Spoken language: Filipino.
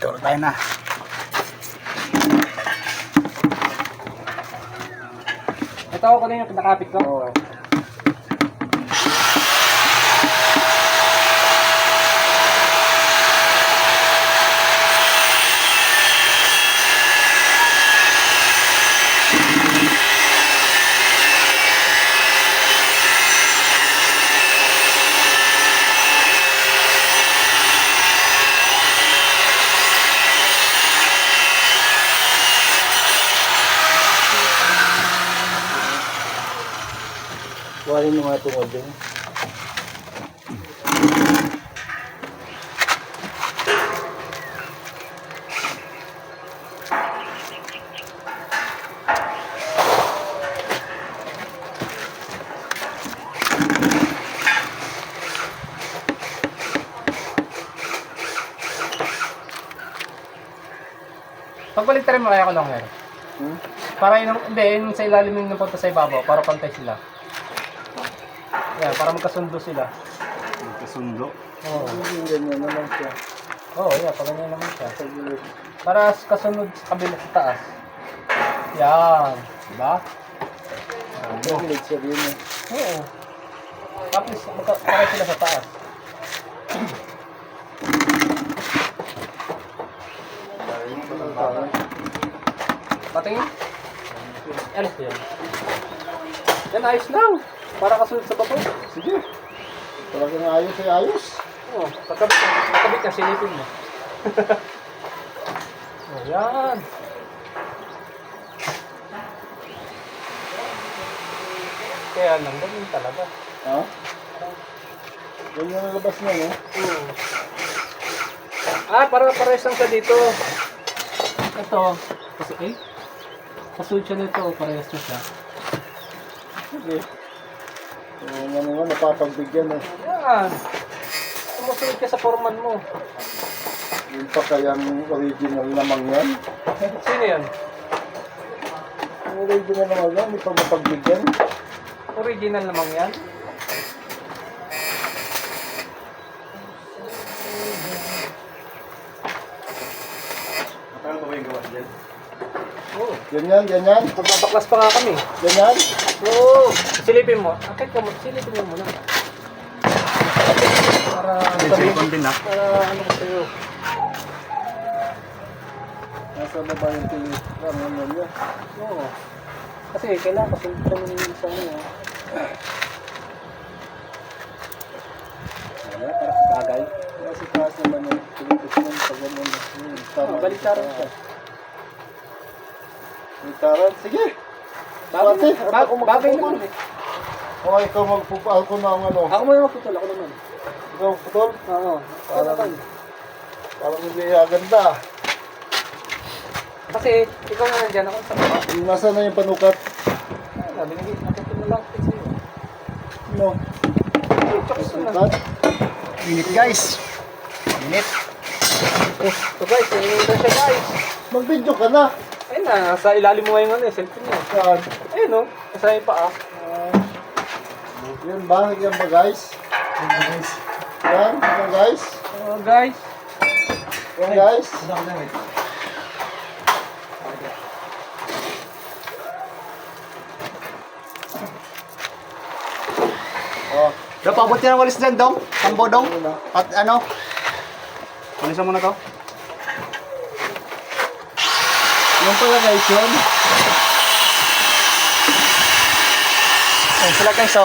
Ikaw na tayo na. Ito ako na yung nakapit ko. Oo. Kuhanin mo nga tungod din. Pagbaliktarin mo kaya ko lang ngayon. Para yun, hindi, yun sa ilalim yung napunta sa ibabaw, para pantay sila. Yan, para magkasundo sila. Magkasundo? Oo. Ganyan naman siya. Oo, yeah, pag ganyan naman siya. Para kasunod sa kabila sa taas. Yan. Diba? Gilid siya din eh. Oo. Tapos, para sila sa taas. Patingin? Alis yan. Yan, ayos lang. Para kasunod sa bato. Sige. Talagang ayos ay ayos. Oo, pagkabit ka, silipin mo. Oh, yan. Kaya lang, ganun talaga. Ha? Ganyan ang labas niya, no? Oo. Para pares lang siya dito. Ito. Kasi, kasunod siya nito. Parehas na siya. Sige. Yung ano nga, napapagbigyan eh. Yan. Sumusunod ka sa foreman mo. Yun pa kayang original namang yan. Sino yan? Ang original naman yan, hindi pa mapagbigyan. Original namang yan? Paano ba yung gawa dyan? Oo. Ganyan, ganyan. Magbabaklas pa nga kami. Ganyan. Oo. Silipin mo. Akit ka mo. Silipin mo muna. Para Silicone din, ha? Para ano ko sa'yo. Nasa baba yung telegram, ano niya. Oo. Kasi kailangan kasunod ka ng isang ano. Ano, para sa bagay. Kasi taas naman yung telegram pag ano. Baliktaran siya. Baliktaran, sige. Bagay naman eh. O ikaw magpupal ko ng ano. Ako mo yung magputol. Ako naman. Ikaw putol. Oo. Parang hindi aganda. Kasi ikaw na nandyan ako sa baba. Nasaan na yung panukat? Binigay. Nakita mo lang. Sa'yo. No. Chokes na. Panukat. Minute guys. Minute. So guys, ito siya guys. Mag-video ka na. Ayun na, nasa ilalim mo ngayon ano, cellphone mo. Saan? Ayun o, nasa iyo pa ah. Yan ba? Yan ba guys? Yan? Yan guys? Guys. Yan guys? Oh. Daw, paabot niya ng walis dyan, Dong. Tambo, Dong. At ano? Walisan mo na to. Yan pala guys yun. Ayan sila guys, oh.